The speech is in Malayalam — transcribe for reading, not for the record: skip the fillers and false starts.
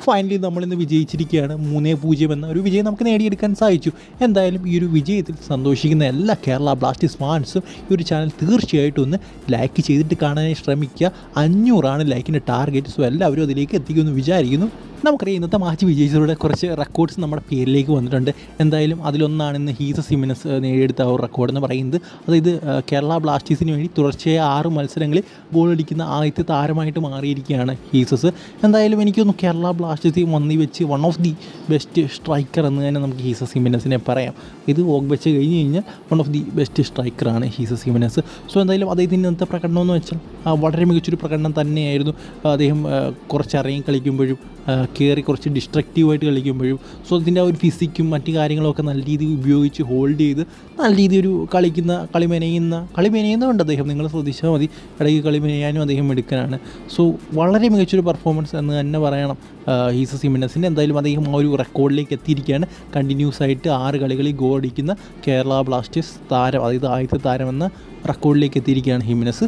ഫൈനലി നമ്മളിന്ന് വിജയിച്ചിരിക്കുകയാണ്. 3-0 എന്ന ഒരു വിജയം നമുക്ക് നേടിയെടുക്കാൻ സാധിച്ചു. എന്തായാലും ഈ ഒരു വിജയത്തിൽ സന്തോഷിക്കുന്ന എല്ലാ കേരള ബ്ലാസ്റ്റേഴ്സ് ഫാൻസും ഈ ഒരു ചാനൽ തീർച്ചയായിട്ടും ഒന്ന് ലൈക്ക് ചെയ്തിട്ട് കാണാനായി ശ്രമിക്കുക. 500 ലൈക്കിൻ്റെ ടാർഗറ്റ്. സോ എല്ലാവരും അതിലേക്ക് എത്തിക്കുമെന്ന് വിചാരിക്കുന്നു. നമുക്കറിയാം ഇന്നത്തെ മാച്ച് വിജയിച്ചവരുടെ കുറച്ച് റെക്കോർഡ്സ് നമ്മുടെ പേരിലേക്ക് വന്നിട്ടുണ്ട്. എന്തായാലും അതിലൊന്നാണ് ഇന്ന് ഹീസസ് ഹിമെനസ് നേടിയെടുത്ത ആ ഒരു റെക്കോർഡ് എന്ന് പറയുന്നത്. അതായത് കേരള ബ്ലാസ്റ്റേഴ്സിന് വേണ്ടി തുടർച്ചയായ 6 മത്സരങ്ങളിൽ ഗോളടിക്കുന്ന ആദ്യത്തെ താരമായിട്ട് മാറിയിരിക്കുകയാണ് ഹീസസ്. എന്തായാലും എനിക്കൊന്ന് കേരള ബ്ലാസ്റ്റേഴ്സ് വന്നി വെച്ച് one of the best striker എന്ന് തന്നെ നമുക്ക് ഹീസസ് ഹിമെനസിനെ പറയാം. ഇത് വെച്ച് കഴിഞ്ഞ് കഴിഞ്ഞാൽ വൺ ഓഫ് ദി ബെസ്റ്റ് സ്ട്രൈക്കറാണ് ഹീസസ് ഹിമെനസ്. സോ എന്തായാലും അദ്ദേഹത്തിൻ്റെ ഇന്നത്തെ പ്രകടനം എന്ന് വെച്ചാൽ വളരെ മികച്ചൊരു പ്രകടനം തന്നെയായിരുന്നു. അദ്ദേഹം കുറച്ച് ഇറങ്ങി കളിക്കുമ്പോഴും കയറി കുറച്ച് ഡിസ്ട്രക്റ്റീവായിട്ട് കളിക്കുമ്പോഴും സോ അതിൻ്റെ ആ ഒരു ഫിസിക്കും മറ്റു കാര്യങ്ങളൊക്കെ നല്ല രീതിയിൽ ഉപയോഗിച്ച് ഹോൾഡ് ചെയ്ത് നല്ല രീതിയിൽ ഒരു കളി മെനയുന്നുണ്ട് അദ്ദേഹം. നിങ്ങൾ ശ്രദ്ധിച്ചാൽ മതി, ഇടയ്ക്ക് കളി മെനയാനും അദ്ദേഹം എടുക്കാനാണ്. സോ വളരെ മികച്ചൊരു പെർഫോമൻസ് എന്ന് തന്നെ പറയണം ഹീസസ് ഹിമെനസിൻ്റെ. എന്തായാലും അദ്ദേഹം ആ ഒരു റെക്കോർഡിലേക്ക് എത്തിയിരിക്കുകയാണ്. കണ്ടിന്യൂസ് ആയിട്ട് 6 കളികളിൽ ഗോൾ അടിക്കുന്ന കേരള ബ്ലാസ്റ്റേഴ്സ് താരം, അതായത് ആദ്യത്തെ താരം എന്ന റെക്കോർഡിലേക്ക് എത്തിയിരിക്കുകയാണ് ഹിമെനസ്.